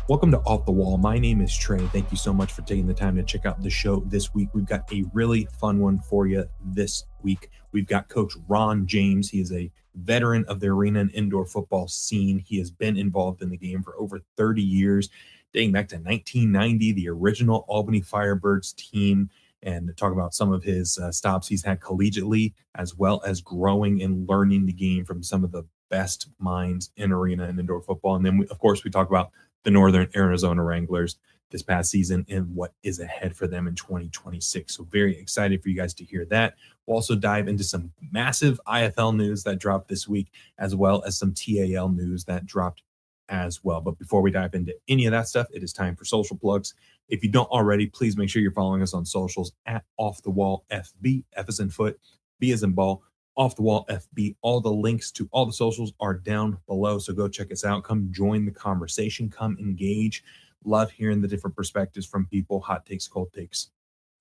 Welcome to Off the Wall. My name is Trey. Thank you so much for taking the time to check out the show this week. We've got a really fun one for you this week. We've got Coach Ron James. He is a veteran of the arena and indoor football scene. He has been involved in the game for over 30 years, dating back to 1990, the original Albany Firebirds team, and to talk about some of his stops he's had collegiately, as well as growing and learning the game from some of the best minds in arena and indoor football. And then, of course, we talk about the Northern Arizona Wranglers this past season and what is ahead for them in 2026. So very excited for you guys to hear that. We'll also dive into some massive IFL news that dropped this week, as well as some TAL news that dropped as well. But before we dive into any of that stuff, it is time for social plugs. If you don't already, please make sure you're following us on socials at Off the Wall FB, F as in foot, B as in ball, Off the Wall FB. All the links to all the socials are down below, so go check us out. Come join the conversation. Come engage. Love hearing the different perspectives from people, hot takes, cold takes,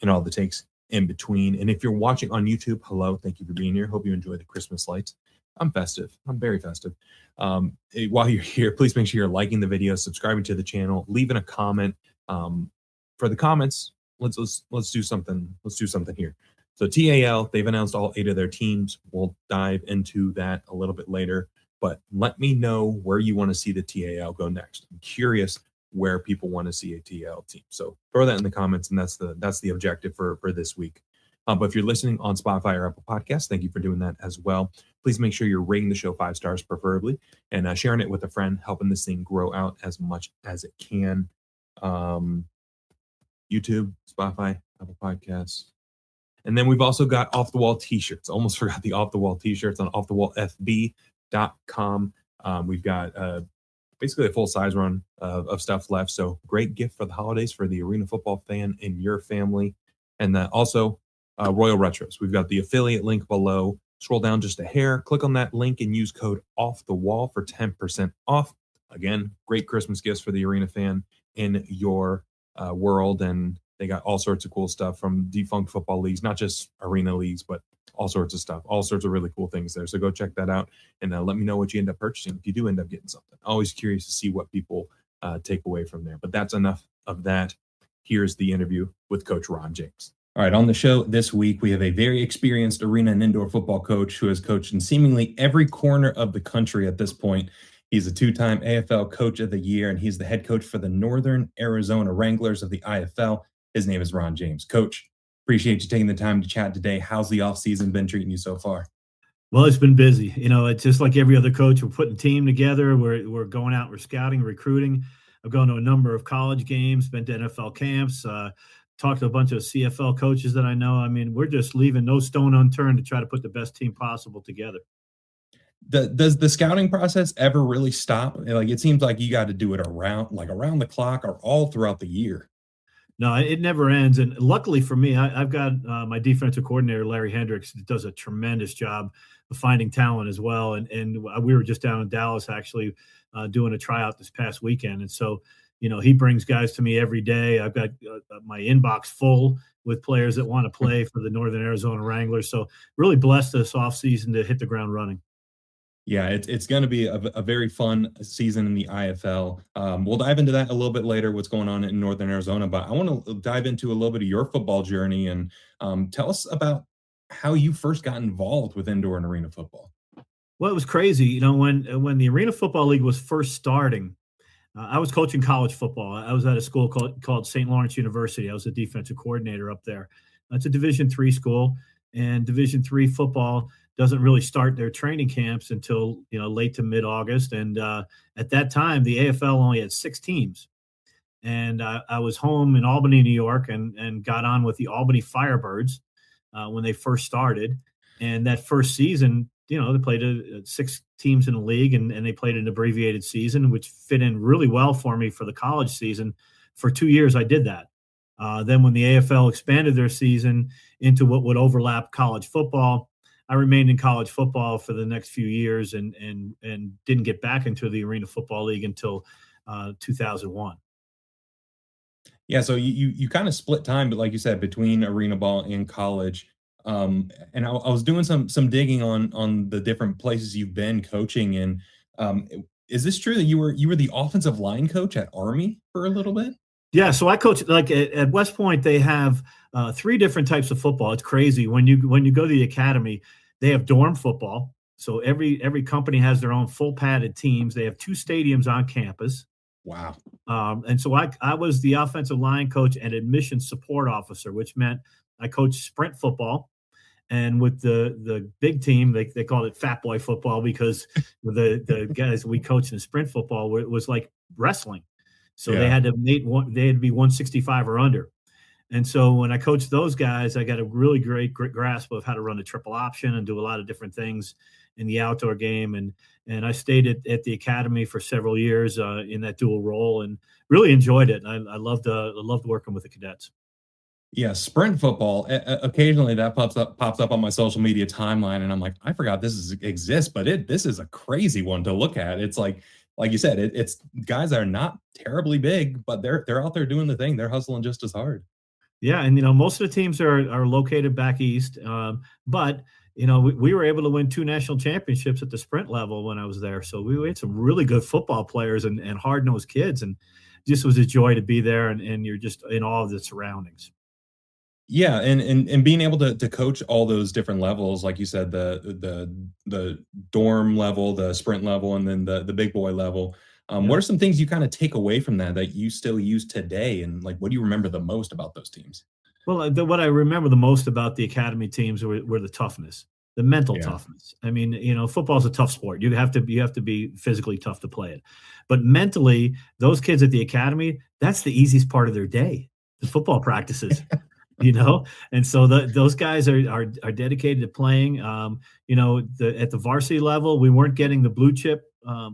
and all the takes in between. And if you're watching on YouTube, hello, thank you for being here. Hope you enjoy the Christmas lights. I'm festive. I'm very festive. While you're here, please make sure you're liking the video, subscribing to the channel, leaving a comment. For the comments, let's do something. Let's do something here. So TAL, they've announced all 8 of their teams. We'll dive into that a little bit later, but let me know where you want to see the TAL go next. I'm curious where people want to see a TAL team. So throw that in the comments, and that's the objective for this week. But if you're listening on Spotify or Apple Podcasts, thank you for doing that as well. Please make sure you're rating the show 5 stars, preferably, and sharing it with a friend, helping this thing grow out as much as it can. YouTube, Spotify, Apple Podcasts. And then we've also got Off the Wall t-shirts. Almost forgot the Off the Wall t-shirts on offthewallfb.com. We've got basically a full size run of stuff left. So great gift for the holidays for the arena football fan in your family. And also Royal Retros. We've got the affiliate link below. Scroll down just a hair, click on that link and use code Off the Wall for 10% off. Again, great Christmas gifts for the arena fan in your world. And they got all sorts of cool stuff from defunct football leagues, not just arena leagues, but all sorts of stuff, all sorts of really cool things there. So go check that out and let me know what you end up purchasing if you do end up getting something. Always curious to see what people take away from there. But that's enough of that. Here's the interview with Coach Ron James. All right, on the show this week, we have a very experienced arena and indoor football coach who has coached in seemingly every corner of the country at this point. He's a 2-time AFL Coach of the Year, and he's the head coach for the Northern Arizona Wranglers of the IFL. His name is Ron James. Coach, appreciate you taking the time to chat today. How's the offseason been treating you so far? Well, it's been busy. It's just like every other coach. We're putting a team together. We're going out. We're scouting, recruiting. I've gone to a number of college games, been to NFL camps, talked to a bunch of CFL coaches that I know. I mean, we're just leaving no stone unturned to try to put the best team possible together. Does the scouting process ever really stop? Like, it seems like you got to do it around the clock or all throughout the year. No, it never ends. And luckily for me, I've got my defensive coordinator, Larry Hendricks, does a tremendous job of finding talent as well. And we were just down in Dallas actually doing a tryout this past weekend. And so, he brings guys to me every day. I've got my inbox full with players that want to play for the Northern Arizona Wranglers. So really blessed this offseason to hit the ground running. Yeah, it's going to be a very fun season in the IFL. We'll dive into that a little bit later, what's going on in Northern Arizona. But I want to dive into a little bit of your football journey and tell us about how you first got involved with indoor and arena football. Well, it was crazy. When the Arena Football League was first starting, I was coaching college football. I was at a school called St. Lawrence University. I was a defensive coordinator up there. It's a Division III school, and Division III football doesn't really start their training camps until late to mid-August. And at that time, the AFL only had 6 teams. And I was home in Albany, New York, and got on with the Albany Firebirds when they first started. And that first season, they played 6 teams in the league, and they played an abbreviated season, which fit in really well for me for the college season. For 2 years, I did that. Then when the AFL expanded their season into what would overlap college football, I remained in college football for the next few years and didn't get back into the Arena Football League until 2001. Yeah, so you kind of split time, but like you said, between arena ball and college. And I was doing some digging on the different places you've been coaching in. Is this true that you were the offensive line coach at Army for a little bit? Yeah, so I coach like at West Point. They have three different types of football. It's crazy when you go to the academy. They have dorm football. So every company has their own full padded teams. They have two stadiums on campus. Wow. And so I was the offensive line coach and admissions support officer, which meant I coached sprint football. And with the big team, they called it fat boy football because the guys we coached in sprint football was like wrestling. So they had to they had to be 165 or under. And so when I coached those guys, I got a really great grasp of how to run a triple option and do a lot of different things in the outdoor game. And I stayed at the academy for several years in that dual role and really enjoyed it. I loved working with the cadets. Yeah, sprint football. Occasionally that pops up on my social media timeline, and I'm like, I forgot exists, but this is a crazy one to look at. It's like you said, it's guys that are not terribly big, but they're out there doing the thing. They're hustling just as hard. Yeah, and most of the teams are located back east, but we were able to win two national championships at the sprint level when I was there. So we had some really good football players and hard nosed kids, and just was a joy to be there. And you're just in awe of the surroundings. Yeah, and being able to coach all those different levels, like you said, the dorm level, the sprint level, and then the big boy level. What are some things you kind of take away from that you still use today, and like what do you remember the most about those teams? Well, what I remember the most about the academy teams were the toughness, the mental toughness. I mean, football's a tough sport. You have to be physically tough to play it, but mentally, those kids at the academy, that's the easiest part of their day, the football practices. And so those guys are dedicated to playing. At the varsity level, we weren't getting the blue chip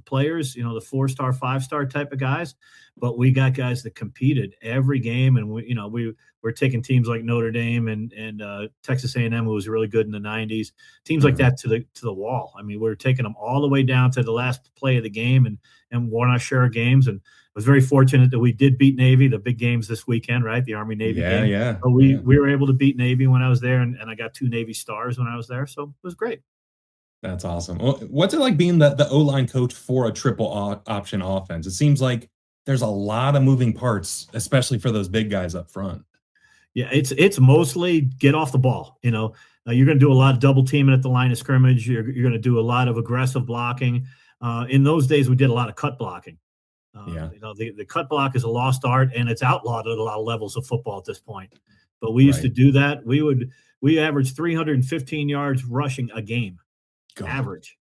players, the 4-star, 5-star type of guys, but we got guys that competed every game, and we're taking teams like Notre Dame and Texas A&M, who was really good in the 90s, teams like that to the wall. I mean, we're taking them all the way down to the last play of the game and won our share of games. And I was very fortunate that we did beat Navy, the big games this weekend, right? The Army-Navy game. Yeah. But we were able to beat Navy when I was there, and I got 2 Navy stars when I was there. So it was great. That's awesome. Well, what's it like being the O-line coach for a triple option offense? It seems like there's a lot of moving parts, especially for those big guys up front. Yeah, it's mostly get off the ball. You're going to do a lot of double teaming at the line of scrimmage. You're going to do a lot of aggressive blocking. In those days, we did a lot of cut blocking. The cut block is a lost art, and it's outlawed at a lot of levels of football at this point. But we used to do that. We averaged 315 yards rushing a game, average.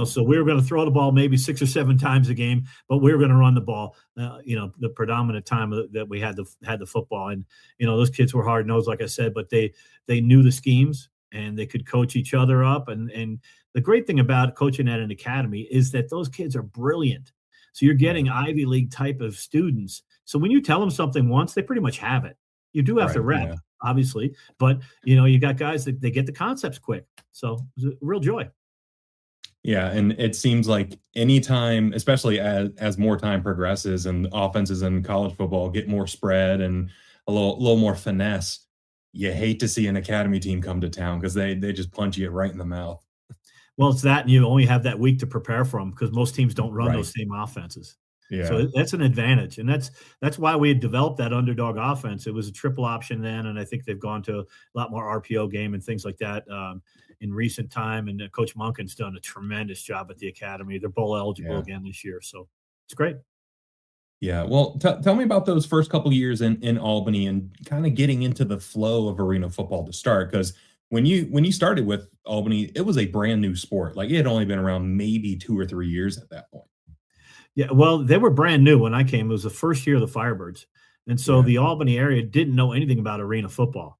So we were going to throw the ball maybe 6 or 7 times a game, but we were going to run the ball. The predominant time that we had the football, and those kids were hard nosed, like I said, but they knew the schemes and they could coach each other up. And the great thing about coaching at an academy is that those kids are brilliant. So you're getting Ivy League type of students. So when you tell them something once, they pretty much have it. You do have to rep, obviously, but you got guys that they get the concepts quick. So it was a real joy. Yeah, and it seems like anytime, especially as more time progresses and offenses in college football get more spread and a little more finesse, you hate to see an academy team come to town because they just punch you right in the mouth. Well, it's that, and you only have that week to prepare for them because most teams don't run those same offenses. Yeah. So that's an advantage, and that's why we had developed that underdog offense. It was a triple option then, and I think they've gone to a lot more RPO game and things like that in recent time. And Coach Monken's done a tremendous job at the academy. They're bowl eligible again this year, so it's great. Yeah, well, tell me about those first couple of years in Albany and kind of getting into the flow of arena football to start, because when you started with Albany, it was a brand new sport. Like it had only been around maybe 2 or 3 years at that point. Yeah, well, they were brand new when I came. It was the first year of the Firebirds. And so the Albany area didn't know anything about arena football.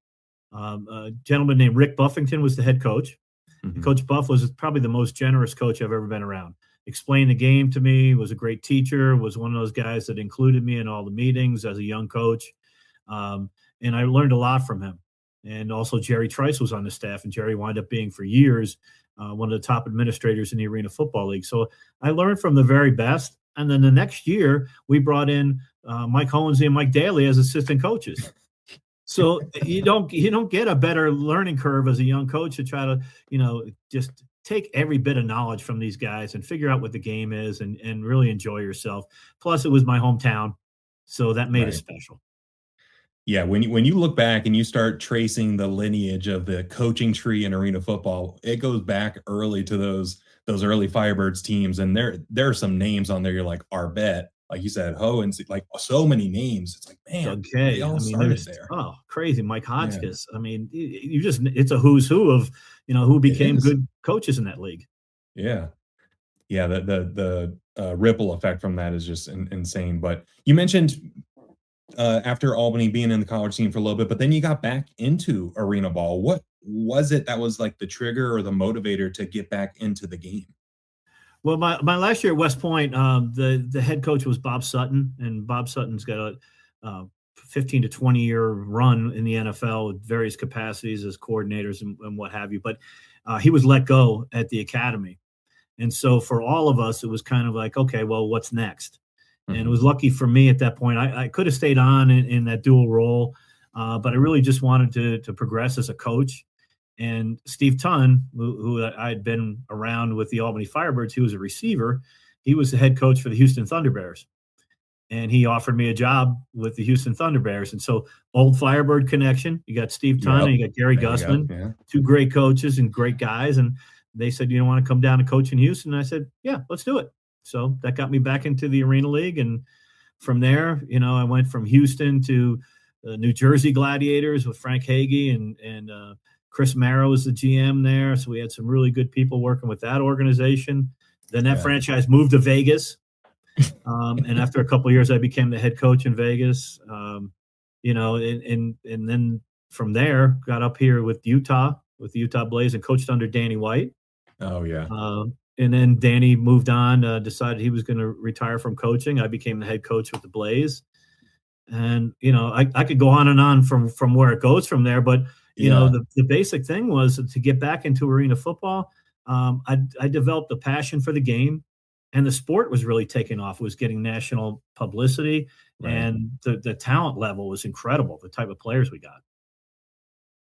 A gentleman named Rick Buffington was the head coach. Mm-hmm. Coach Buff was probably the most generous coach I've ever been around. Explained the game to me, was a great teacher, was one of those guys that included me in all the meetings as a young coach. And I learned a lot from him. And also Jerry Trice was on the staff, and Jerry wound up being for years one of the top administrators in the Arena Football League. So I learned from the very best. And then the next year, we brought in Mike Hohensee and Mike Daly as assistant coaches. So you don't get a better learning curve as a young coach to try to just take every bit of knowledge from these guys and figure out what the game is and really enjoy yourself. Plus, it was my hometown, so that made it Right. special. Yeah, when you look back and you start tracing the lineage of the coaching tree in arena football, it goes back early to those early Firebirds teams, and there are some names on there. You're like Arbet, like you said, Ho, and like so many names. It's like, man, Doug they Kay. all I mean, started there's there. crazy. Mike Yeah, Hotchkiss. I mean, you just it's a who's who of who it became is. good coaches in that league. Yeah, yeah. The ripple effect from that is just insane. But you mentioned after Albany being in the college scene for a little bit, but then you got back into arena ball. What was it that was like the trigger or the motivator to get back into the game? Well, my last year at West Point, the head coach was Bob Sutton, and Bob Sutton's got a 15 to 20-year run in the NFL with various capacities as coordinators and what have you. But he was let go at the academy, and so for all of us, it was kind of like, okay, well, what's next? And it Mhm. was lucky for me at that point. I could have stayed on in that dual role, but I really just wanted to progress as a coach. And Steve Tunn, who I had been around with the Albany Firebirds, he was a receiver. He was the head coach for the Houston Thunder Bears, and he offered me a job with the Houston Thunder Bears. And so, old Firebird connection. You got Steve Tunn Yep. and you got Gary There you go. Gussman, Yeah. two great coaches and great guys. And they said, "You don't want to come down and coach in Houston?" And I said, "Yeah, let's do it." So that got me back into the Arena League, and from there, I went from Houston to the New Jersey Gladiators with Frank Hagee and Chris Marrow was the GM there. So we had some really good people working with that organization. Then that Yeah. franchise moved to Vegas, and after a couple of years, I became the head coach in Vegas. And then from there, got up here with the Utah Blaze, and coached under Danny White. Oh yeah. And then Danny moved on, decided he was going to retire from coaching. I became the head coach with the Blaze, and I could go on and on from where it goes from there. But Yeah. the basic thing was to get back into arena football. I developed a passion for the game, and the sport was really taking off. It was getting national publicity, Right. and the talent level was incredible. The type of players we got.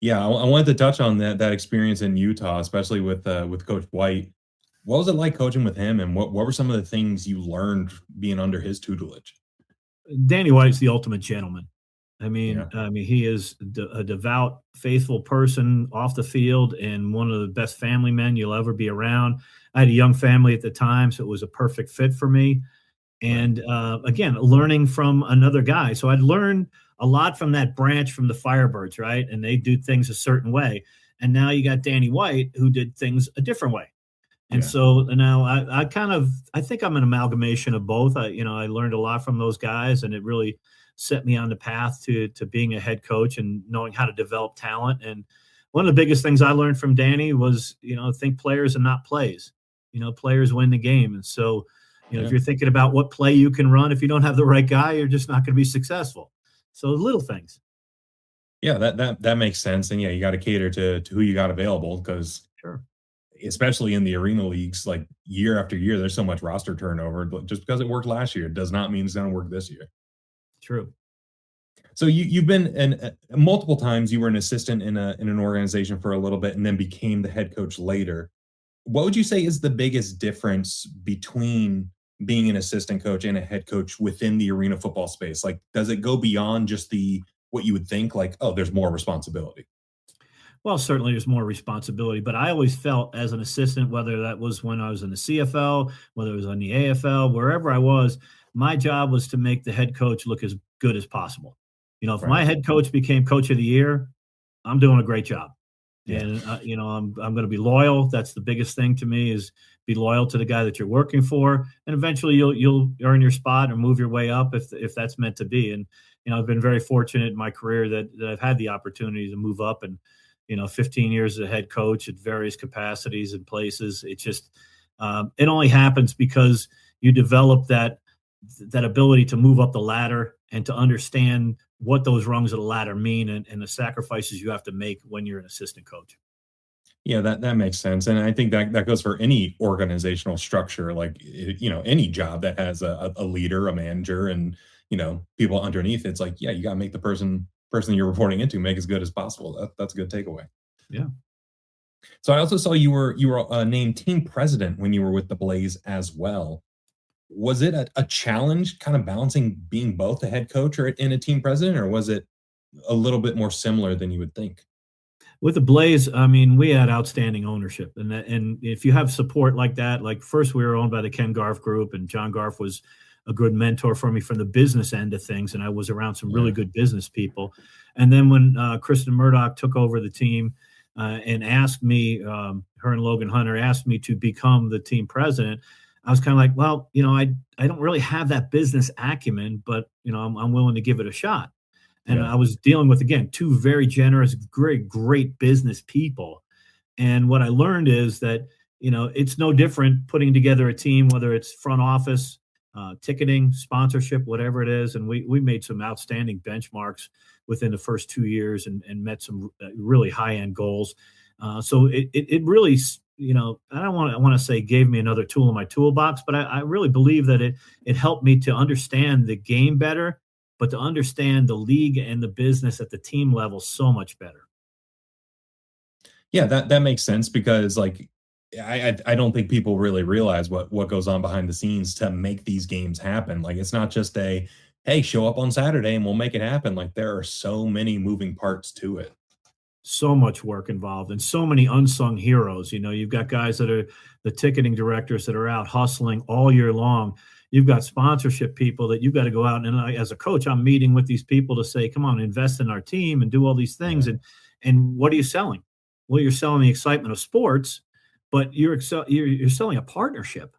Yeah. I wanted to touch on that experience in Utah, especially with Coach White. What was it like coaching with him, and what were some of the things you learned being under his tutelage? Danny White's the ultimate gentleman. Yeah. He is a devout, faithful person off the field, and one of the best family men you'll ever be around. I had a young family at the time, so it was a perfect fit for me. Right. And again, learning from another guy. So I'd learned a lot from that branch from the Firebirds, right? And they do things a certain way. And now you got Danny White, who did things a different way. And Yeah. so now I think I'm an amalgamation of both. I learned a lot from those guys, and it really set me on the path to being a head coach and knowing how to develop talent. And one of the biggest things I learned from Danny was, think players and not plays. Players win the game. And so, if Yeah. you're thinking about what play you can run, if you don't have the right guy, you're just not going to be successful. So little things. Yeah. That makes sense. And yeah, you got to cater to who you got available because Sure. especially in the arena leagues, like year after year, there's so much roster turnover. But just because it worked last year does not mean it's going to work this year. True. So you've been multiple times. You were an assistant in an organization for a little bit, and then became the head coach later. What would you say is the biggest difference between being an assistant coach and a head coach within the arena football space? Like, does it go beyond just the what you would think? Like, oh, there's more responsibility. Well, certainly there's more responsibility, but I always felt as an assistant, whether that was when I was in the CFL, whether it was on the AFL, wherever I was, my job was to make the head coach look as good as possible. If my Right. head coach became coach of the year, I'm doing a great job. Yeah. And I'm going to be loyal. That's the biggest thing to me is be loyal to the guy that you're working for, and eventually you'll earn your spot or move your way up if that's meant to be. And I've been very fortunate in my career that I've had the opportunity to move up, and 15 years as a head coach at various capacities and places. It just it only happens because you develop that ability to move up the ladder and to understand what those rungs of the ladder mean, and the sacrifices you have to make when you're an assistant coach. Yeah, that makes sense, and I think that goes for any organizational structure, like any job that has a leader, a manager, and people underneath. It's like, yeah, you got to make the person you're reporting into make as good as possible. That's a good takeaway. Yeah. So I also saw you were named team president when you were with the Blaze as well. Was it a challenge kind of balancing being both a head coach or and a team president, or was it a little bit more similar than you would think? With the Blaze, I mean, we had outstanding ownership, and if you have support like that, like first we were owned by the Ken Garff Group, and John Garff was a good mentor for me from the business end of things, and I was around some really Yeah. good business people. And then when Kristen Murdoch took over the team and asked me, her and Logan Hunter asked me to become the team president, I was kind of like, well, I don't really have that business acumen, but I'm willing to give it a shot. And Yeah. I was dealing with, again, two very generous, great business people. And what I learned is that, it's no different putting together a team, whether it's front office, ticketing, sponsorship, whatever it is. And we made some outstanding benchmarks within the first 2 years and met some really high end goals. So it really, I want to say gave me another tool in my toolbox, but I really believe that it helped me to understand the game better, but to understand the league and the business at the team level so much better. Yeah, that makes sense because like I don't think people really realize what goes on behind the scenes to make these games happen. Like it's not just a hey, show up on Saturday and we'll make it happen. Like there are so many moving parts to it. So much work involved and so many unsung heroes. You've got guys that are the ticketing directors that are out hustling all year long. You've got sponsorship people that you've got to go out and as a coach, I'm meeting with these people to say, come on, invest in our team and do all these things. Yeah. And what are you selling? Well, you're selling the excitement of sports, but you're selling a partnership.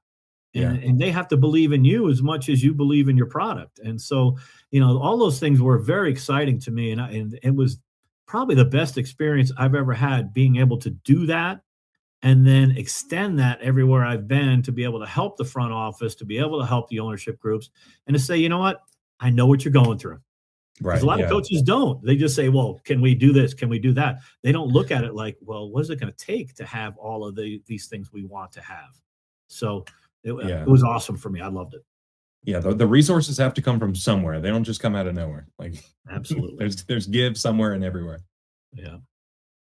Yeah. And they have to believe in you as much as you believe in your product. And so, all those things were very exciting to me. And it was probably the best experience I've ever had being able to do that and then extend that everywhere I've been to be able to help the front office, to be able to help the ownership groups, and to say, you know what, I know what you're going through. Because a Right. lot of Yeah. coaches don't. They just say, well, can we do this? Can we do that? They don't look at it like, well, what is it going to take to have all of these things we want to have? So it Yeah. was awesome for me. I loved it. Yeah. The resources have to come from somewhere. They don't just come out of nowhere. Like Absolutely. there's give somewhere and everywhere. Yeah,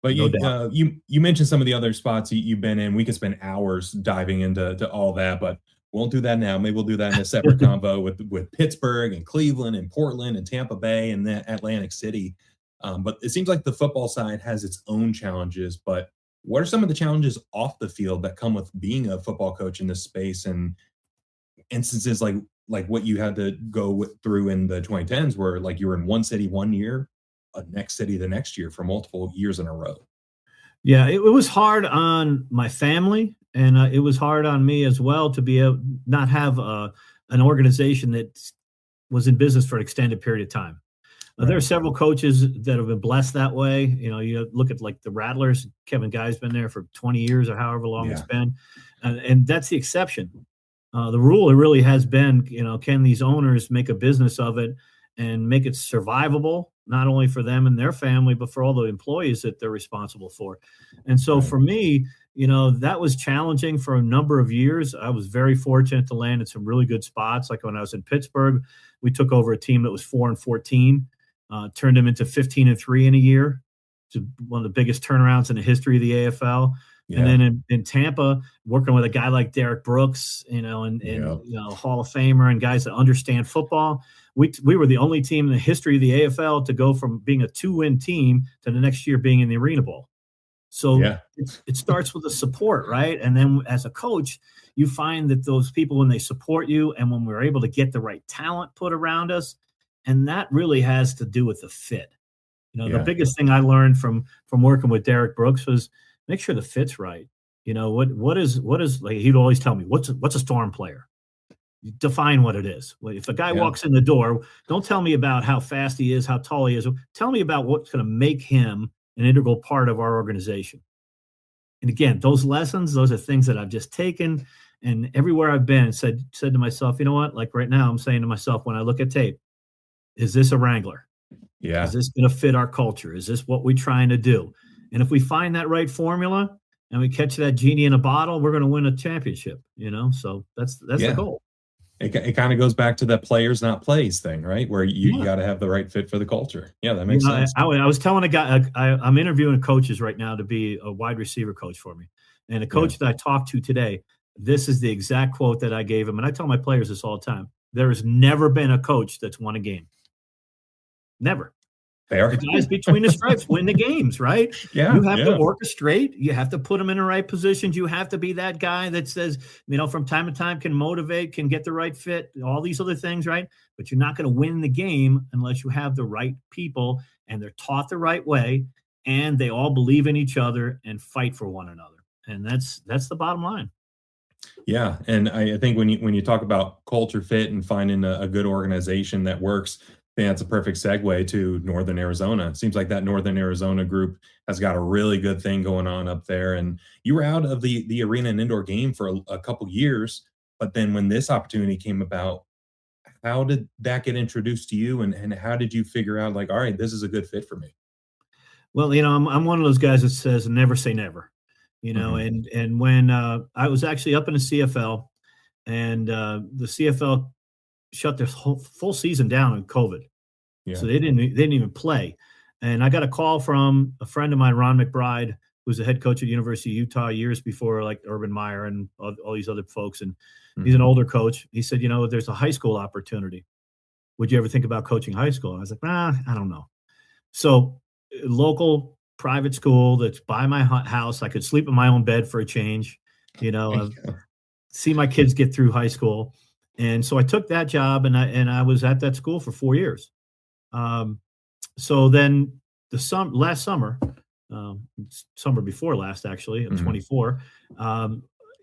But no you doubt. you mentioned some of the other spots you've been in. We could spend hours diving into all that, but won't do that now. Maybe we'll do that in a separate convo with Pittsburgh and Cleveland and Portland and Tampa Bay and then Atlantic City. But it seems like the football side has its own challenges. But what are some of the challenges off the field that come with being a football coach in this space and instances like what you had to through in the 2010s, where like you were in one city one year, a next city the next year for multiple years in a row? Yeah, it was hard on my family, and it was hard on me as well to be able not have an organization that was in business for an extended period of time. There are Right. several coaches that have been blessed that way. You look at like the Rattlers. Kevin Guy's been there for 20 years or however long it's Yeah. been, and that's the exception. The rule it really has been, can these owners make a business of it and make it survivable, not only for them and their family, but for all the employees that they're responsible for. And so Right. for me, that was challenging for a number of years. I was very fortunate to land in some really good spots. Like when I was in Pittsburgh, we took over a team that was 4-14, turned them into 15-3 in a year. It's one of the biggest turnarounds in the history of the AFL. And Yeah. then in Tampa, working with a guy like Derek Brooks, and Yeah. Hall of Famer and guys that understand football, we were the only team in the history of the AFL to go from being a 2-win team to the next year being in the Arena Bowl. So Yeah. it starts with the support, right? And then as a coach, you find that those people, when they support you and when we're able to get the right talent put around us, and that really has to do with the fit. The Yeah. biggest thing I learned from working with Derek Brooks was make sure the fit's right. What is like he'd always tell me, what's a storm player? Define what it is. Well, if a guy Yeah. walks in the door, don't tell me about how fast he is, how tall he is. Tell me about what's going to make him an integral part of our organization. And again, those lessons, those are things that I've just taken and everywhere I've been said to myself, you know what? Like right now, I'm saying to myself, when I look at tape, is this a Wrangler? Is Yeah. this going to fit our culture? Is this what we're trying to do? And if we find that right formula and we catch that genie in a bottle, we're going to win a championship. So that's the Yeah. goal. It kind of goes back to that players not plays thing, right? Where you Yeah. got to have the right fit for the culture. Yeah, that You makes know, sense. I was telling a guy, I'm interviewing coaches right now to be a wide receiver coach for me. And a Yeah. coach that I talked to today, this is the exact quote that I gave him. And I tell my players this all the time. There has never been a coach that's won a game. Never. Fair. The guys between the stripes win the games, right? Yeah, You have to yeah. orchestrate. You have to put them in the right positions. You have to be that guy that says, from time to time can motivate, can get the right fit, all these other things, right? But you're not going to win the game unless you have the right people and they're taught the right way and they all believe in each other and fight for one another. And that's the bottom line. Yeah, and I think when you talk about culture fit and finding a good organization that works, I think that's a perfect segue to Northern Arizona. It seems like that Northern Arizona group has got a really good thing going on up there. And you were out of the arena and indoor game for a couple years, but then when this opportunity came about, how did that get introduced to you, and how did you figure out like, all right, this is a good fit for me? Well, I'm one of those guys that says never say never, Hmm. and when I was actually up in the CFL and the CFL shut their whole full season down in COVID. Yeah. So they didn't even play. And I got a call from a friend of mine, Ron McBride, who's the head coach at the University of Utah years before like Urban Meyer and all these other folks. And he's an Hmm. older coach. He said, there's a high school opportunity. Would you ever think about coaching high school? And I was like, I don't know. So local private school that's by my house. I could sleep in my own bed for a change. There you I've go. see my kids get through high school. And so I took that job and I was at that school for 4 years. Um, so then last summer, summer before last, actually, of Hmm. 24, I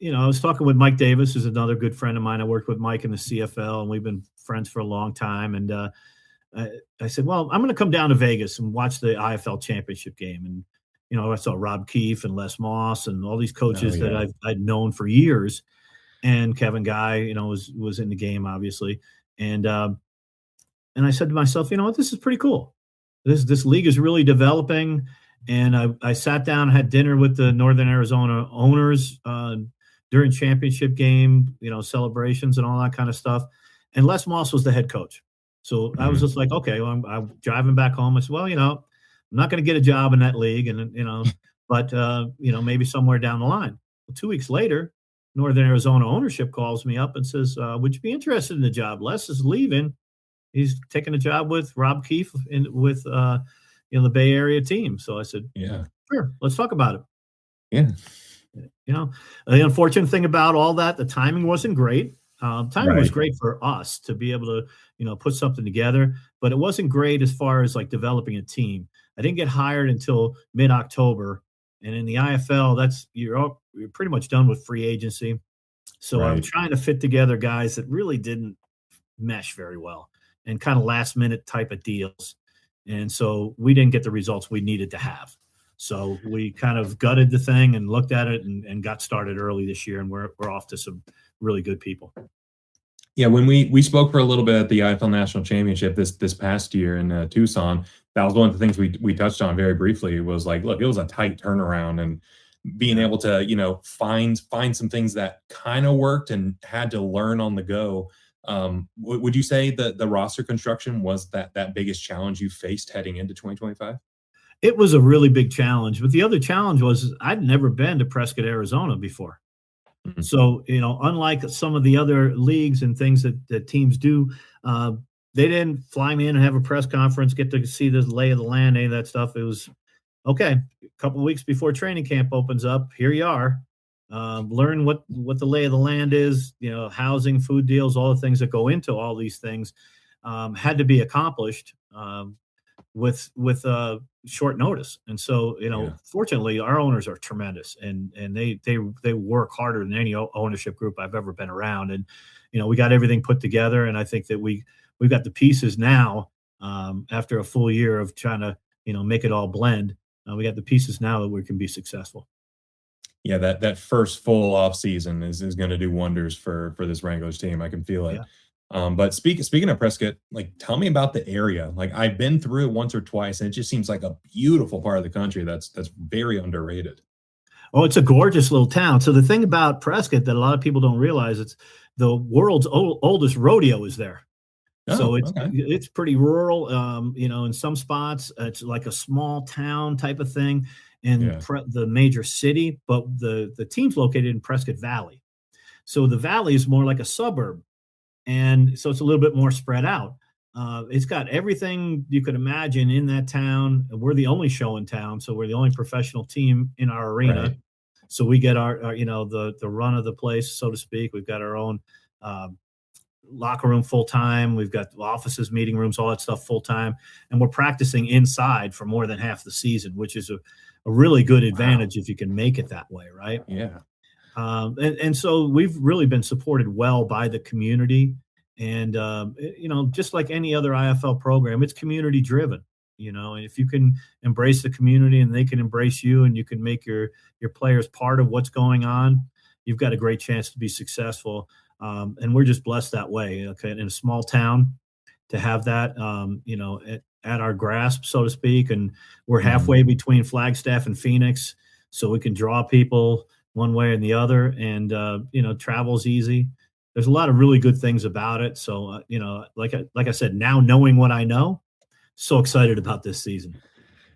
was talking with Mike Davis, who's another good friend of mine. I worked with Mike in the CFL, and we've been friends for a long time. And I, I said, well, I'm going to come down to Vegas and watch the IFL championship game. And, I saw Rob Keefe and Les Moss and all these Oh coaches that yeah. I'd known for years. And Kevin Guy, was in the game, obviously. And, and I said to myself, you know what, this is pretty cool. This league is really developing. And I sat down, had dinner with the Northern Arizona owners during championship game, celebrations and all that kind of stuff. And Les Moss was the head coach. So I was Hmm. just like, okay, well, I'm driving back home. I said, well, I'm not going to get a job in that league, and but maybe somewhere down the line. Well, 2 weeks later, Northern Arizona ownership calls me up and says, "Would you be interested in the job? Les is leaving. He's taking a job with Rob Keefe with the Bay Area team." So I said, Yeah. "Sure, let's talk about it." Yeah. You know, the unfortunate thing about all that, the timing wasn't great. Timing was Right. great for us to be able to, put something together, but it wasn't great as far as like developing a team. I didn't get hired until mid October, and in the IFL, you're pretty much done with free agency. So I'm Right. trying to fit together guys that really didn't mesh very well and kind of last minute type of deals. And so we didn't get the results we needed to have. So we kind of gutted the thing and looked at it and got started early this year. And we're off to some really good people. Yeah, when we spoke for a little bit at the IFL National Championship this past year in Tucson, that was one of the things we touched on very briefly. It was like, look, it was a tight turnaround, and being Yeah. able to find some things that kind of worked and had to learn on the go. Would you say that the roster construction was that biggest challenge you faced heading into 2025? It was a really big challenge. But the other challenge was I'd never been to Prescott, Arizona before. Mhm. So, unlike some of the other leagues and things that teams do, uh, they didn't fly me in and have a press conference, get to see the lay of the land, any of that stuff. It was okay. A couple of weeks before training camp opens up, here you are. Learn what the lay of the land is. Housing, food deals, all the things that go into all these things had to be accomplished. With short notice. And so, Yeah. fortunately, our owners are tremendous, and they work harder than any ownership group I've ever been around. And we got everything put together, and I think that we've got the pieces now. After a full year of trying to make it all blend, we got the pieces now that we can be successful. Yeah, that first full off season is going to do wonders for this Wranglers team. I can feel it. Yeah. But speaking of Prescott, like tell me about the area. Like I've been through it once or twice, and it just seems like a beautiful part of the country that's very underrated. Oh, it's a gorgeous little town. So the thing about Prescott that a lot of people don't realize, it's the world's oldest rodeo is there. So Oh, okay. it's pretty rural. In some spots, it's like a small town type of thing in Yeah. the major city, but the team's located in Prescott Valley. So the valley is more like a suburb, and so it's a little bit more spread out. It's got everything you could imagine in that town. We're the only show in town, so we're the only professional team in our arena. Right. So we get our the run of the place, so to speak. We've got our own uh, locker room full time. We've got offices, meeting rooms, all that stuff full time, and we're practicing inside for more than half the season, which is a really good Wow. advantage if you can make it that way, right? Yeah. And so we've really been supported well by the community. And, just like any other IFL program, it's community driven, and if you can embrace the community and they can embrace you and you can make your players part of what's going on, you've got a great chance to be successful. And we're just blessed that way. Okay. In a small town to have that, at our grasp, so to speak. And we're Mhm. halfway between Flagstaff and Phoenix, so we can draw people one way and the other. And travel's easy. There's a lot of really good things about it. So like I said, now knowing what I know, so excited about this season.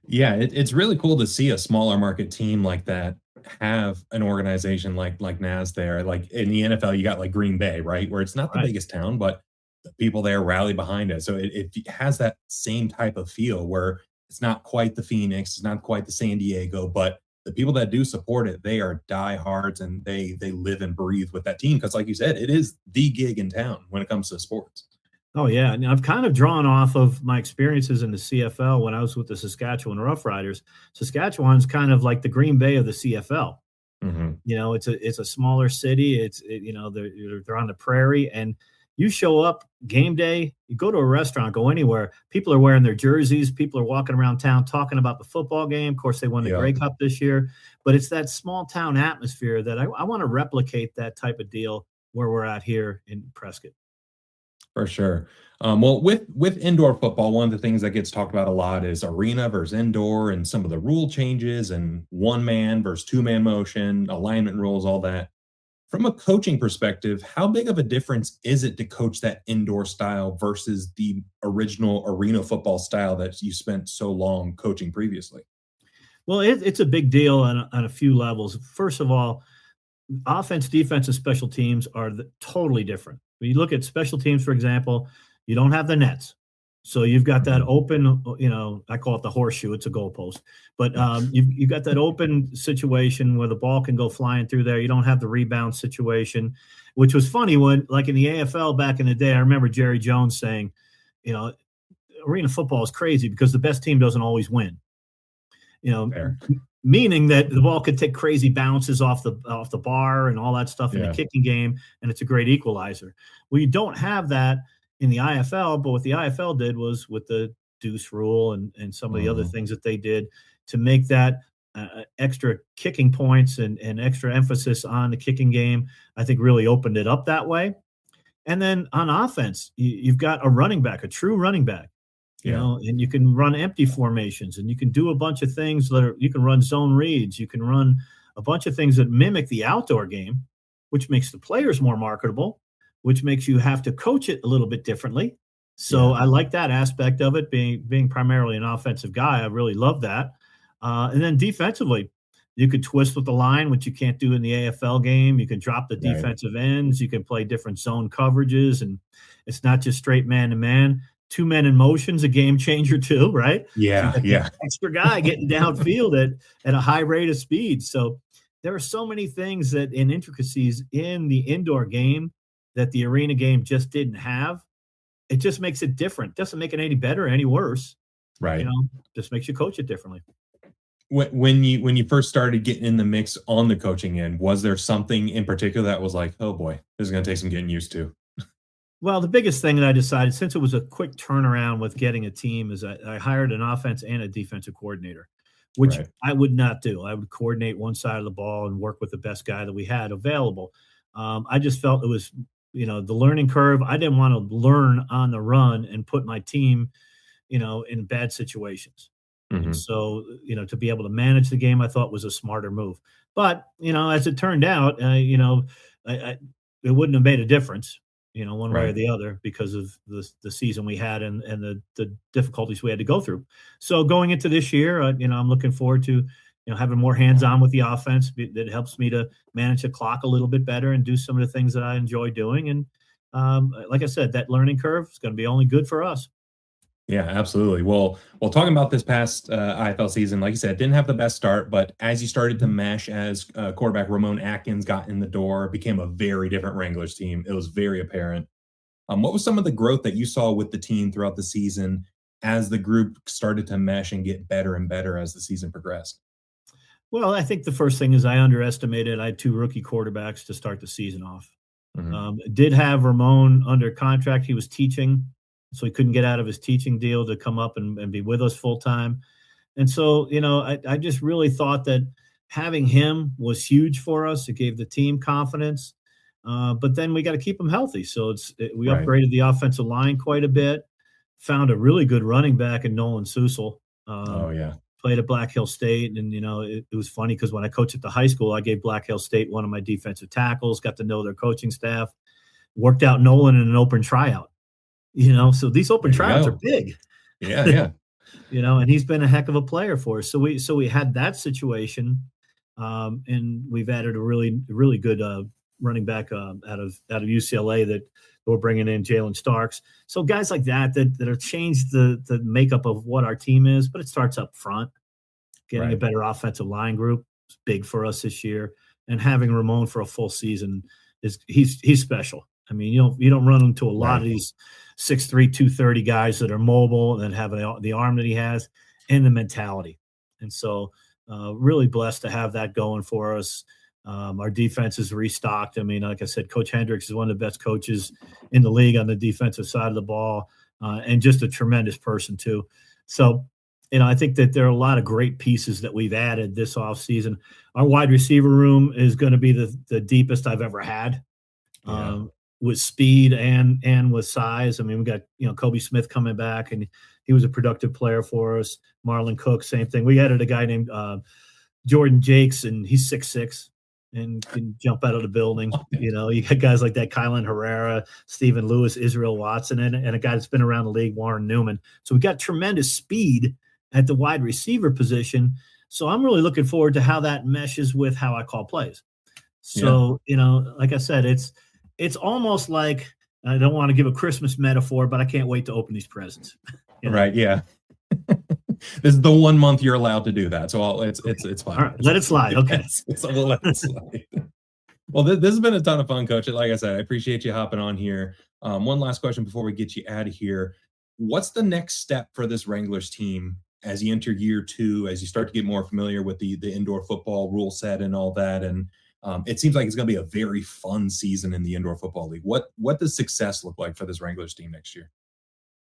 Yeah, it's really cool to see a smaller market team like that have an organization like NAS there. Like in the NFL, you got like Green Bay, right? Where it's not the Right. biggest town, but the people there rally behind it. So it has that same type of feel where it's not quite the Phoenix, it's not quite the San Diego, but the people that do support it, they are diehards and they live and breathe with that team. Because like you said, it is the gig in town when it comes to sports. Oh yeah, and I've kind of drawn off of my experiences in the CFL when I was with the Saskatchewan Roughriders. Saskatchewan's kind of like the Green Bay of the CFL. Hmm. It's a smaller city. They're on the prairie, and you show up game day. You go to a restaurant, go anywhere. People are wearing their jerseys. People are walking around town talking about the football game. Of course, they won the Yeah. Grey Cup this year, but it's that small town atmosphere that I want to replicate that type of deal where we're at here in Prescott. For sure. Well, with indoor football, one of the things that gets talked about a lot is arena versus indoor, and some of the rule changes, and one man versus two man motion, alignment rules, all that. From a coaching perspective, how big of a difference is it to coach that indoor style versus the original arena football style that you spent so long coaching previously? Well, it's a big deal on a few levels. First of all, offense, defense, and special teams are totally different. When you look at special teams, for example, you don't have the nets. So you've got that Mhm. open, I call it the horseshoe. It's a goalpost, but you've got that open situation where the ball can go flying through there. You don't have the rebound situation, which was funny when, like in the AFL back in the day, I remember Jerry Jones saying, you know, arena football is crazy because the best team doesn't always win. you know, Fair. Meaning that the ball could take crazy bounces off the bar and all that stuff in the Yeah. kicking game, and it's a great equalizer. Well, you don't have that in the IFL, but what the IFL did was with the deuce rule and some of the other Mhm. things that they did to make that extra kicking points and extra emphasis on the kicking game, I think really opened it up that way. And then on offense, you've got a running back, a true running back, Yeah. and you can run empty formations and you can do a bunch of things you can run zone reads. You can run a bunch of things that mimic the outdoor game, which makes the players more marketable, which makes you have to coach it a little bit differently. So Yeah. I like that aspect of it being primarily an offensive guy. I really love that. And then defensively, you could twist with the line, which you can't do in the AFL game. You can drop the Right. defensive ends. You can play different zone coverages, and it's not just straight man to man. Two men in motion's a game changer too, right? So you Yeah. got the Yeah. extra guy getting downfield at a high rate of speed. So there are so many things that and intricacies in the indoor game that the arena game just didn't have. It just makes it different. Doesn't make it any better or any worse. You Right. know, just makes you coach it differently. When you first started getting in the mix on the coaching end, was there something in particular that was like, "Oh boy, this is gonna take some getting used to"? Well, the biggest thing that I decided, since it was a quick turnaround with getting a team, is I hired an offense and a defensive coordinator, which Right. I would not do. I would coordinate one side of the ball and work with the best guy that we had available. I just felt it was, the learning curve. I didn't want to learn on the run and put my team, in bad situations. And Hmm. so, to be able to manage the game, I thought was a smarter move. But, as it turned out, I it wouldn't have made a difference, one way or Right. the other because of the season we had and the difficulties we had to go through. So going into this year, I'm looking forward to, having more hands on with the offense that helps me to manage the clock a little bit better and do some of the things that I enjoy doing. And like I said, that learning curve is going to be only good for us. Yeah, absolutely. Well, talking about this past IFL season, like you said, didn't have the best start, but as you started to Mhm. mesh, as quarterback Ramon Atkins got in the door, became a very different Wranglers team. It was very apparent. What was some of the growth that you saw with the team throughout the season as the group started to mesh and get better and better as the season progressed? Well, I think the first thing is I underestimated. I had two rookie quarterbacks to start the season off. Hmm. Did have Ramon under contract. He was teaching, so he couldn't get out of his teaching deal to come up and be with us full time. And so, I just really thought that having him was huge for us. It gave the team confidence. But then we got to keep him healthy. So we Right. upgraded the offensive line quite a bit. Found a really good running back in Nolan Susel. Oh yeah. Played at Black Hill State, and it was funny because when I coached at the high school, I gave Black Hill State one of my defensive tackles. Got to know their coaching staff. Worked out Nolan in an open tryout. So these open There you tryouts are go. big. Yeah, yeah. And he's been a heck of a player for us. So we had that situation, and we've added a really really good running back out of UCLA that we're bringing in, Jalen Starks. So guys like that have changed the makeup of what our team is. But it starts up front, getting a Right. better offensive line group is big for us this year, and having Ramon for a full season he's special. I mean, you don't run into a lot of Right. these 6'3", 230 guys that are mobile and have the arm that he has and the mentality. And so, really blessed to have that going for us. Our defense is restocked. I mean, like I said, Coach Hendricks is one of the best coaches in the league on the defensive side of the ball, and just a tremendous person too. So, I think that there are a lot of great pieces that we've added this offseason. Our wide receiver room is going to be the deepest I've ever had, Yeah. with speed and with size. I mean, we got Kobe Smith coming back, and he was a productive player for us. Marlon Cook, same thing. We added a guy named Jordan Jakes, and he's 6'6" and can jump out of the building. You got guys like that, Kylan Herrera, Stephen Lewis, Israel Watson, and a guy that's been around the league, Warren Newman. So we got tremendous speed at the wide receiver position. So I'm really looking forward to how that meshes with how I call plays. Yeah. So, like I said, it's almost like, I don't want to give a Christmas metaphor, but I can't wait to open these presents. you know. Right. Yeah. This is the 1 month you're allowed to do that, so it's All fine. right, let it slide. Okay. We'll let it slide. Well, this has been a ton of fun, Coach. Like I said, I appreciate you hopping on here. One last question before we get you out of here: what's the next step for this Wranglers team as you enter year two, as you start to get more familiar with the indoor football rule set and all that? And it seems like it's going to be a very fun season in the indoor football league. What does success look like for this Wranglers team next year?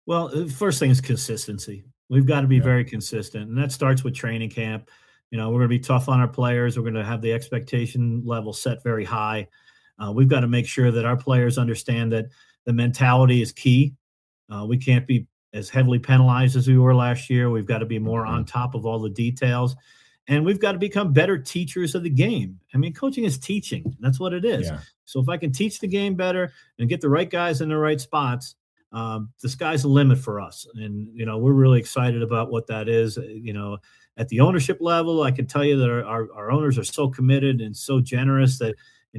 Well, the first thing is consistency. We've got to be Yeah. very consistent, and that starts with training camp. We're going to be tough on our players. We're going to have the expectation level set very high. We've got to make sure that our players understand that the mentality is key. We can't be as heavily penalized as we were last year. We've got to be more on Mhm. top of all the details, and we've got to become better teachers of the game. I mean, coaching is teaching. That's what it is. Yeah. So if I can teach the game better and get the right guys in the right spots, the sky's the limit for us. And, we're really excited about what that is. At the ownership level, I can tell you that our owners are so committed and so generous that,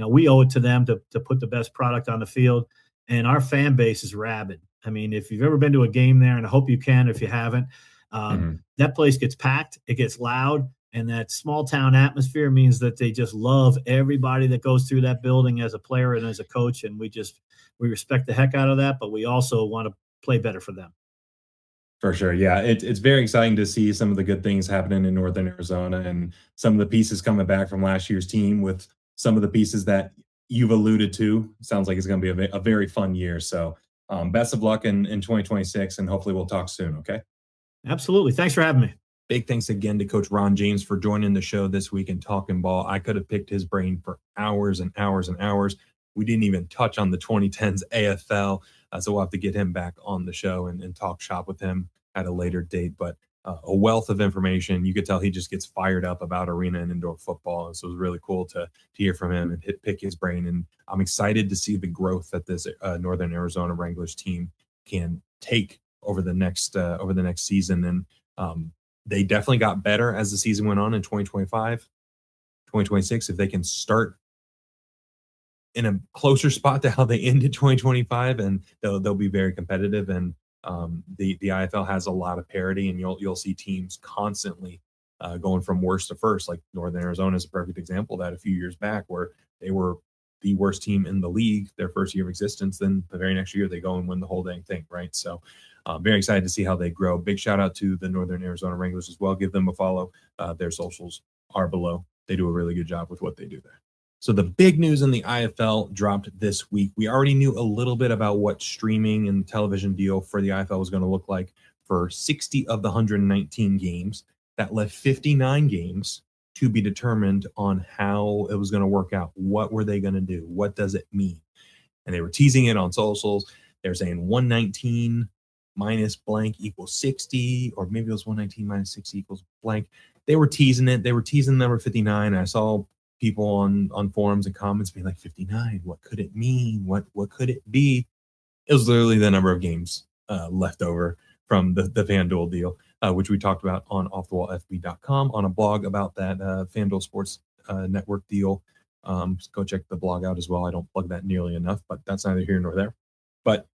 we owe it to them to put the best product on the field. And our fan base is rabid. I mean, if you've ever been to a game there, and I hope you can, if you haven't, Mhm. that place gets packed, it gets loud, and that small town atmosphere means that they just love everybody that goes through that building as a player and as a coach. And we respect the heck out of that, but we also want to play better for them. For sure. Yeah. It's very exciting to see some of the good things happening in Northern Arizona and some of the pieces coming back from last year's team with some of the pieces that you've alluded to. Sounds like it's going to be a very fun year. So, best of luck in 2026, and hopefully we'll talk soon. Okay. Absolutely. Thanks for having me. Big thanks again to Coach Ron James for joining the show this week and talking ball. I could have picked his brain for hours and hours and hours. We didn't even touch on the 2010s AFL. So we'll have to get him back on the show and talk shop with him at a later date. But a wealth of information. You could tell he just gets fired up about arena and indoor football. And so it was really cool to hear from him and pick his brain. And I'm excited to see the growth that this Northern Arizona Wranglers team can take over the next season. And they definitely got better as the season went on in 2025, 2026. If they can start in a closer spot to how they ended 2025, and they'll be very competitive. And the IFL has a lot of parity, and you'll see teams constantly going from worst to first. Like Northern Arizona is a perfect example of that a few years back, where they were the worst team in the league their first year of existence. Then the very next year they go and win the whole dang thing, right? So very excited to see how they grow. Big shout out to the Northern Arizona Wranglers as well. Give them a follow. Their socials are below. They do a really good job with what they do there. So the big news in the IFL dropped this week. We already knew a little bit about what streaming and television deal for the IFL was going to look like for 60 of the 119 games. That left 59 games to be determined on how it was going to work out. What were they going to do? What does it mean? And they were teasing it on socials. They're saying 119 minus blank equals 60, or maybe it was 119 minus 60 equals blank. They were teasing it. They were teasing number 59. I saw people on forums and comments being like, 59, what could it mean? What could it be? It was literally the number of games left over from the FanDuel deal, which we talked about on offthewallfb.com on a blog about that FanDuel Sports Network deal. Go check the blog out as well. I don't plug that nearly enough, but that's neither here nor there. But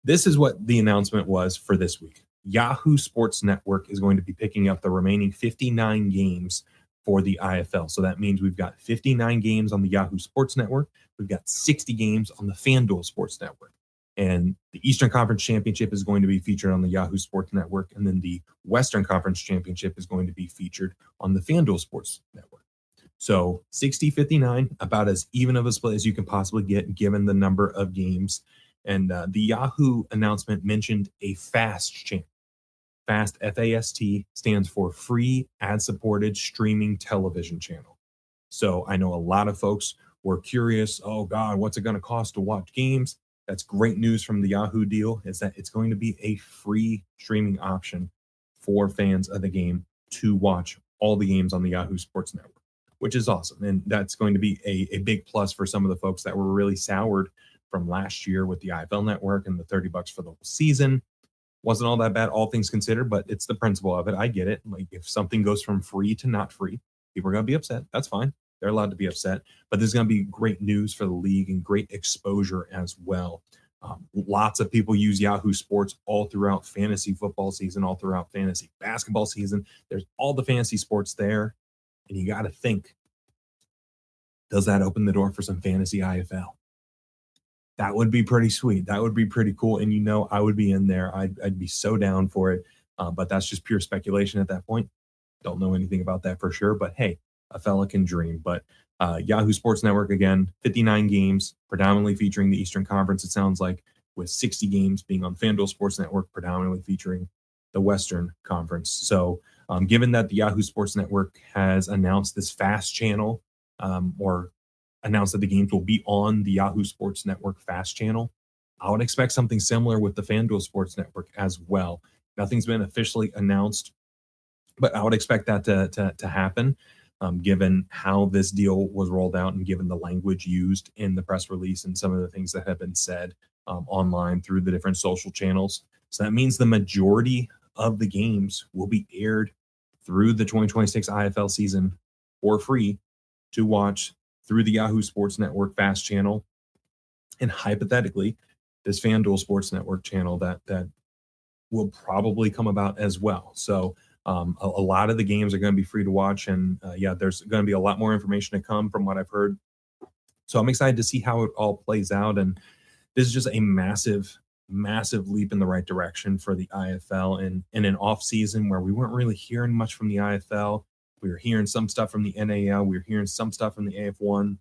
this is what the announcement was for this week. Yahoo Sports Network is going to be picking up the remaining 59 games for the IFL. So that means we've got 59 games on the Yahoo Sports Network. We've got 60 games on the FanDuel Sports Network. And the Eastern Conference Championship is going to be featured on the Yahoo Sports Network. And then the Western Conference Championship is going to be featured on the FanDuel Sports Network. So 60-59, about as even of a split as you can possibly get given the number of games. And the Yahoo announcement mentioned a FAST channel. FAST, F-A-S-T, stands for Free Ad-Supported Streaming Television Channel. So I know a lot of folks were curious, oh God, what's it going to cost to watch games? That's great news from the Yahoo deal, is that it's going to be a free streaming option for fans of the game to watch all the games on the Yahoo Sports Network, which is awesome. And that's going to be a big plus for some of the folks that were really soured from last year with the IFL network and the $30 for the whole season. Wasn't all that bad, all things considered, but it's the principle of it. I get it. Like, if something goes from free to not free, people are going to be upset. That's fine. They're allowed to be upset. But there's going to be great news for the league and great exposure as well. Lots of people use Yahoo Sports all throughout fantasy football season, all throughout fantasy basketball season. There's all the fantasy sports there. And you got to think, does that open the door for some fantasy IFL? That would be pretty sweet. That would be pretty cool. And I would be in there. I'd be so down for it. But that's just pure speculation at that point. Don't know anything about that for sure. But hey, a fella can dream. But Yahoo Sports Network, again, 59 games, predominantly featuring the Eastern Conference, it sounds like, with 60 games being on FanDuel Sports Network, predominantly featuring the Western Conference. So given that the Yahoo Sports Network has announced this FAST channel, or announced that the games will be on the Yahoo Sports Network FAST channel, I would expect something similar with the FanDuel Sports Network as well. Nothing's been officially announced, but I would expect that to happen, given how this deal was rolled out and given the language used in the press release and some of the things that have been said online through the different social channels. So that means the majority of the games will be aired through the 2026 IFL season for free to watch through the Yahoo Sports Network FAST channel, and hypothetically, this FanDuel Sports Network channel that will probably come about as well. So a lot of the games are going to be free to watch, and there's going to be a lot more information to come from what I've heard. So I'm excited to see how it all plays out, and this is just a massive leap in the right direction for the IFL in an off season where we weren't really hearing much from the IFL. We were hearing some stuff from the NAL. We were hearing some stuff from the AF1.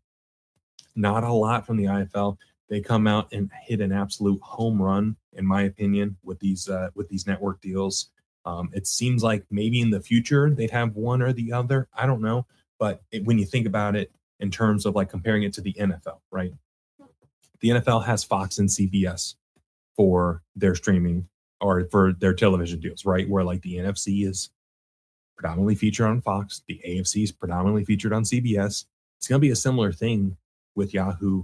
Not a lot from the IFL. They come out and hit an absolute home run, in my opinion, with these network deals. It seems like maybe in the future they'd have one or the other. I don't know. But when you think about it in terms of like comparing it to the NFL, right? The NFL has Fox and CBS for their streaming or for their television deals, right? Where like the NFC is predominantly featured on Fox, the AFC is predominantly featured on CBS. It's going to be a similar thing with Yahoo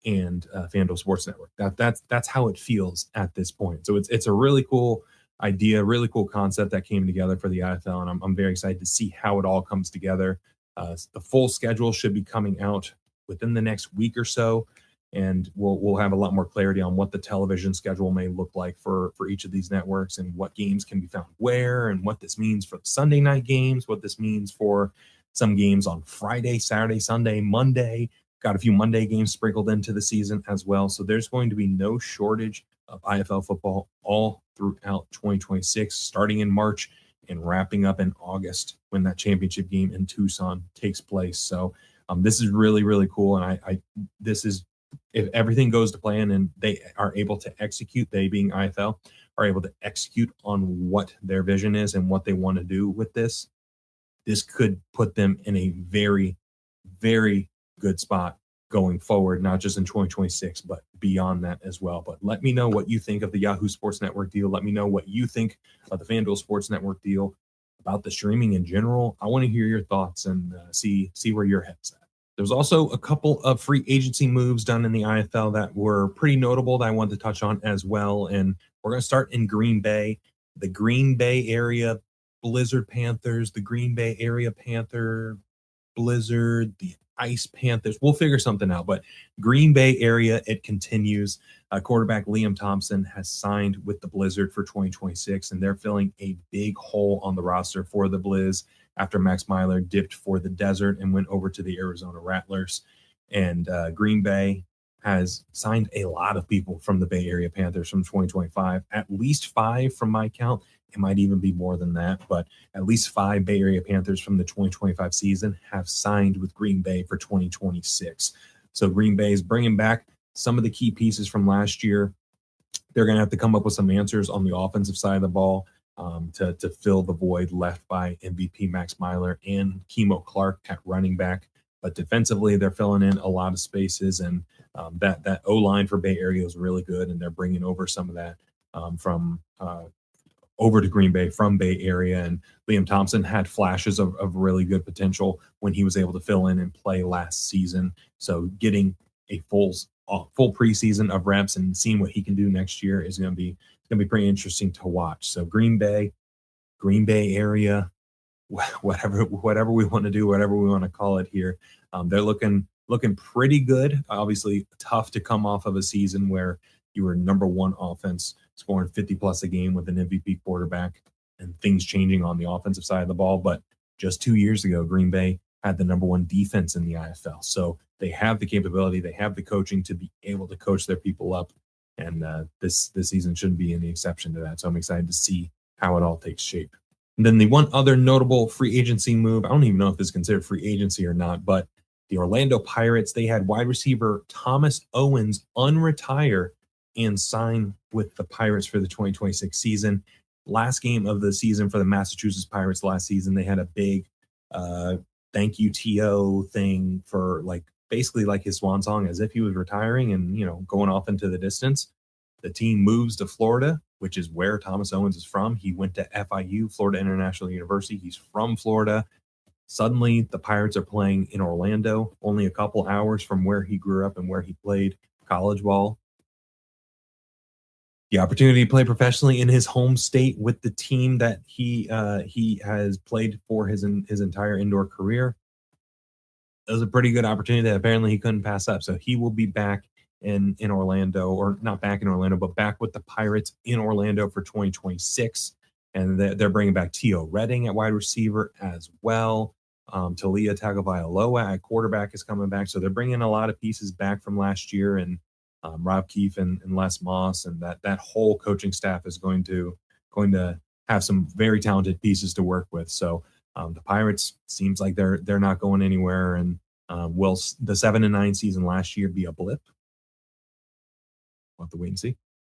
and FanDuel Sports Network. That's how it feels at this point. So it's a really cool idea, really cool concept that came together for the IFL, and I'm very excited to see how it all comes together. The full schedule should be coming out within the next week or so, and we'll have a lot more clarity on what the television schedule may look like for each of these networks, and what games can be found where, and what this means for the Sunday night games, what this means for some games on Friday, Saturday, Sunday, Monday. Got a few Monday games sprinkled into the season as well. So there's going to be no shortage of IFL football all throughout 2026, starting in March and wrapping up in August when that championship game in Tucson takes place. So this is really, really cool. And this is, if everything goes to plan and they are able to execute, they being IFL, are able to execute on what their vision is and what they want to do with this, this could put them in a very, very good spot going forward, not just in 2026, but beyond that as well. But let me know what you think of the Yahoo Sports Network deal. Let me know what you think of the FanDuel Sports Network deal, about the streaming in general. I want to hear your thoughts and see where your head's at. There's also a couple of free agency moves done in the IFL that were pretty notable that I wanted to touch on as well. And we're going to start in Green Bay. The Green Bay Area BlizzPanthers, the Green Bay Area Panther Blizzard, the Ice Panthers. We'll figure something out. But Green Bay Area, it continues. Quarterback Liam Thompson has signed with the Blizzard for 2026, and they're filling a big hole on the roster for the Blizz after Max Myler dipped for the Desert and went over to the Arizona Wranglers. And Green Bay has signed a lot of people from the Bay Area Panthers from 2025, at least 5 from my count. It might even be more than that, but at least 5 Bay Area Panthers from the 2025 season have signed with Green Bay for 2026. So Green Bay is bringing back some of the key pieces from last year. They're going to have to come up with some answers on the offensive side of the ball to fill the void left by MVP Max Myler and Kemo Clark at running back. But defensively, they're filling in a lot of spaces, and that O-line for Bay Area is really good, and they're bringing over some of that from over to Green Bay from Bay Area. And Liam Thompson had flashes of really good potential when he was able to fill in and play last season. So getting a full preseason of reps and seeing what he can do next year is going to be pretty interesting to watch. So Green Bay Area, whatever we want to do, whatever we want to call it here, they're looking pretty good. Obviously, tough to come off of a season where you were number one offense, scoring 50 plus a game with an MVP quarterback, and things changing on the offensive side of the ball. But just 2 years ago, Green Bay had the number one defense in the IFL. So they have the capability, they have the coaching to be able to coach their people up. And this season shouldn't be any exception to that. So I'm excited to see how it all takes shape. And then the one other notable free agency move, I don't even know if this is considered free agency or not, but the Orlando Pirates, they had wide receiver Thomas Owens unretire and sign with the Pirates for the 2026 season. Last game of the season for the Massachusetts Pirates last season, they had a big thank you TO thing for basically his swan song, as if he was retiring and going off into the distance. The team moves to Florida, which is where Thomas Owens is from. He went to FIU, Florida International University. He's from Florida. Suddenly, the Pirates are playing in Orlando, only a couple hours from where he grew up and where he played college ball. The opportunity to play professionally in his home state with the team that he has played for his entire indoor career. It was a pretty good opportunity that apparently he couldn't pass up. So he will be back in Orlando, or not back in Orlando, but back with the Pirates in Orlando for 2026. And they're bringing back Tio Redding at wide receiver as well. Talia Tagovailoa at quarterback is coming back. So they're bringing a lot of pieces back from last year, and Rob Keefe and Les Moss, and that whole coaching staff is going to have some very talented pieces to work with. So the Pirates seems like they're not going anywhere. And will the 7-9 season last year be a blip? We'll have to wait and see.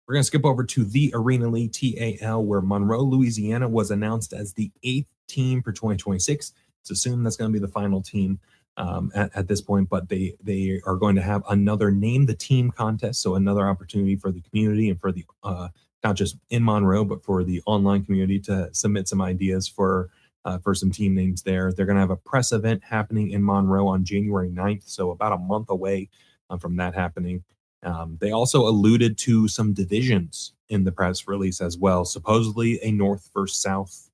We're going to skip over to the Arena League TAL, where Monroe, Louisiana was announced as the 8th team for 2026. It's assumed that's going to be the final team at this point, but they are going to have another Name the Team contest, so another opportunity for the community and for the not just in Monroe, but for the online community to submit some ideas for some team names there. They're going to have a press event happening in Monroe on January 9th, so about a month away from that happening. They also alluded to some divisions in the press release as well, supposedly a North versus South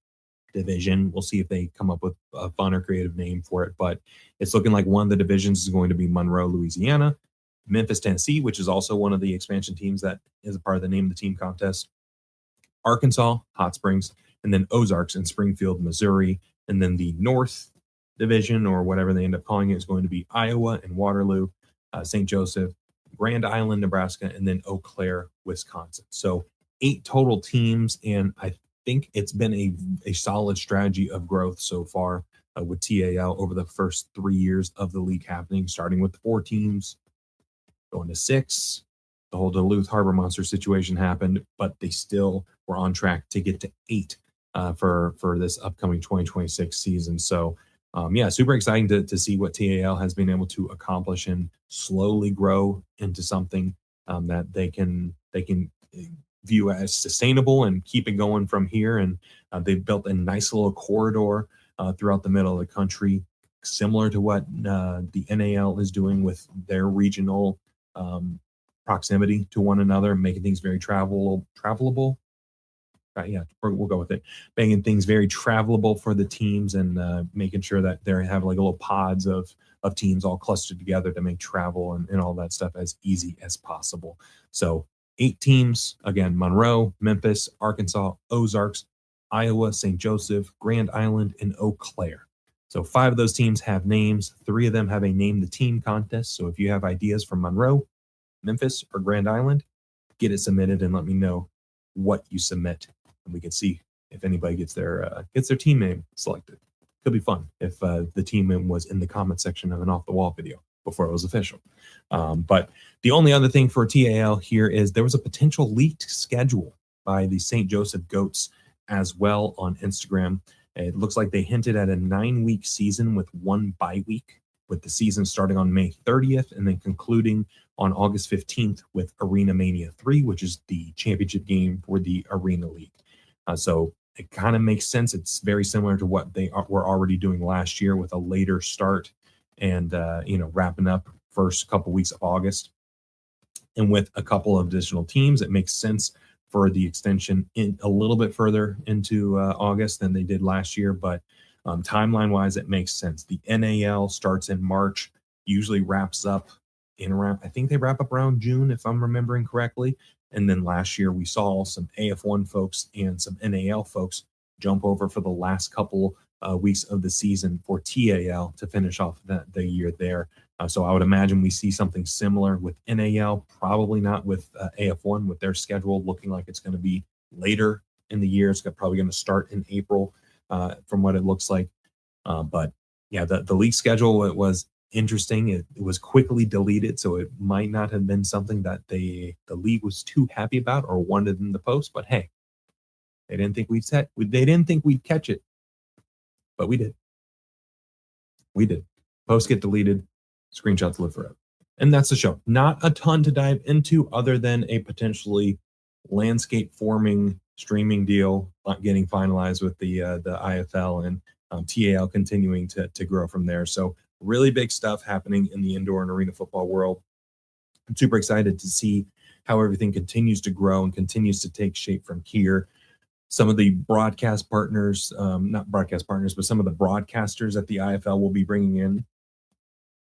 division. We'll see if they come up with a fun or creative name for it, but it's looking like one of the divisions is going to be Monroe, Louisiana, Memphis, Tennessee, which is also one of the expansion teams that is a part of the name of the team contest, Arkansas, Hot Springs, and then Ozarks in Springfield, Missouri. And then the North division, or whatever they end up calling it, is going to be Iowa and Waterloo, St. Joseph, Grand Island, Nebraska, and then Eau Claire, Wisconsin. So 8 total teams, and I think it's been a solid strategy of growth so far with TAL over the first 3 years of the league happening, starting with 4 teams, going to 6. The whole Duluth Harbor Monster situation happened, but they still were on track to get to 8 for this upcoming 2026 season. So, super exciting to see what TAL has been able to accomplish and slowly grow into something that they can view as sustainable and keep it going from here. And they've built a nice little corridor throughout the middle of the country, similar to what the NAL is doing with their regional proximity to one another, making things very travelable. We'll go with it. Making things very travelable for the teams, and making sure that they have like little pods of teams all clustered together to make travel and all that stuff as easy as possible. So 8 teams, again, Monroe, Memphis, Arkansas, Ozarks, Iowa, St. Joseph, Grand Island, and Eau Claire. So 5 of those teams have names. 3 of them have a Name the Team contest. So if you have ideas from Monroe, Memphis, or Grand Island, get it submitted and let me know what you submit, and we can see if anybody gets their team name selected. Could be fun if the team name was in the comment section of an off the wall video before it was official. But the only other thing for TAL here is there was a potential leaked schedule by the St. Joseph Goats as well on Instagram. It looks like they hinted at a 9-week season with 1 bye week, with the season starting on May 30th and then concluding on August 15th with Arena Mania 3, which is the championship game for the Arena League. So it kind of makes sense. It's very similar to what they were already doing last year with a later start and, wrapping up first couple weeks of August. And with a couple of additional teams, it makes sense for the extension in a little bit further into August than they did last year. But timeline-wise, it makes sense. The NAL starts in March, usually wraps up I think they wrap up around June, if I'm remembering correctly. And then last year, we saw some AF1 folks and some NAL folks jump over for the last couple weeks of the season for TAL to finish off the year there. So I would imagine we see something similar with NAL, probably not with AF1, with their schedule looking like it's going to be later in the year. It's probably going to start in April from what it looks like. But yeah, the league schedule, it was interesting. It was quickly deleted, so it might not have been something that the league was too happy about or wanted them to post. But hey, they didn't think we'd catch it, but we did. Posts get deleted, screenshots live forever, and that's the show. Not a ton to dive into other than a potentially landscape forming streaming deal getting finalized with the IFL, and TAL continuing to grow from there. So really big stuff happening in the indoor and arena football world. I'm super excited to see how everything continues to grow and continues to take shape from here. Some of the broadcast partners, not broadcast partners, but some of the broadcasters at the IFL will be bringing in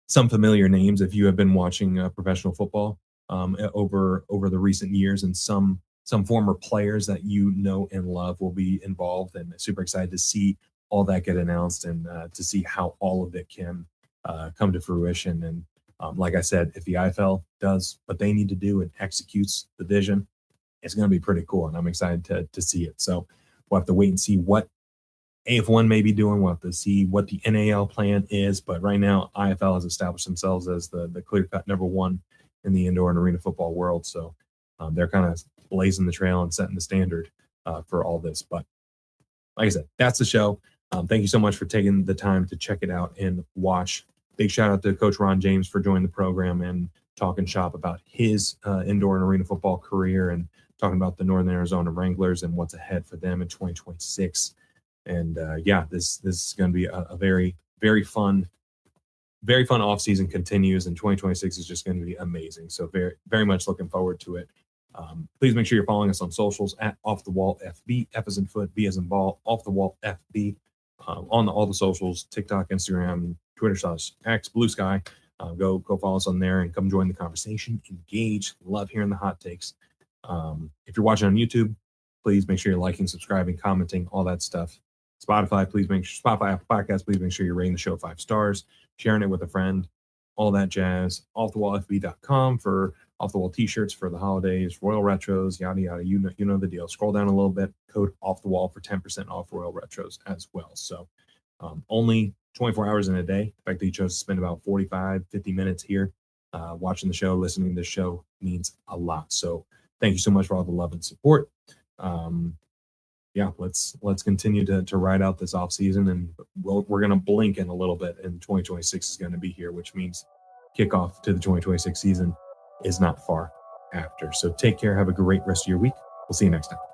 some familiar names if you have been watching professional football over the recent years, and some former players that you know and love will be involved, and super excited to see all that get announced and to see how all of it can come to fruition. And like I said, if the IFL does what they need to do and executes the vision, it's going to be pretty cool, and I'm excited to see it. So we'll have to wait and see what AF1 may be doing. We'll have to see what the NAL plan is, but right now IFL has established themselves as the clear-cut number 1 in the indoor and arena football world. So they're kind of blazing the trail and setting the standard for all this. But like I said, that's the show. Thank you so much for taking the time to check it out and watch. Big shout out to Coach Ron James for joining the program and talking shop about his indoor and arena football career and talking about the Northern Arizona Wranglers and what's ahead for them in 2026. And this is going to be a very, very fun off season continues, and 2026 is just going to be amazing. So very, very much looking forward to it. Please make sure you're following us on socials at Off the Wall FB, F as in foot, B as in ball, Off the Wall FB, on all the socials, TikTok, Instagram, Twitter, X, Blue Sky. Go follow us on there and come join the conversation. Engage. Love hearing the hot takes. If you're watching on YouTube, please make sure you're liking, subscribing, commenting, all that stuff. Spotify, Apple Podcasts, please make sure you're rating the show 5 stars, sharing it with a friend, all that jazz. OffTheWallFB.com for Off the Wall t-shirts for the holidays, Royal Retros, yada yada. You know the deal. Scroll down a little bit, code Off the Wall for 10% off Royal Retros as well. So only 24 hours in a day. The fact that you chose to spend about 45, 50 minutes here watching the show, listening to the show means a lot. So thank you so much for all the love and support. Let's continue to ride out this off season, and we're going to blink in a little bit, and 2026 is going to be here, which means kickoff to the 2026 season is not far after. So take care. Have a great rest of your week. We'll see you next time.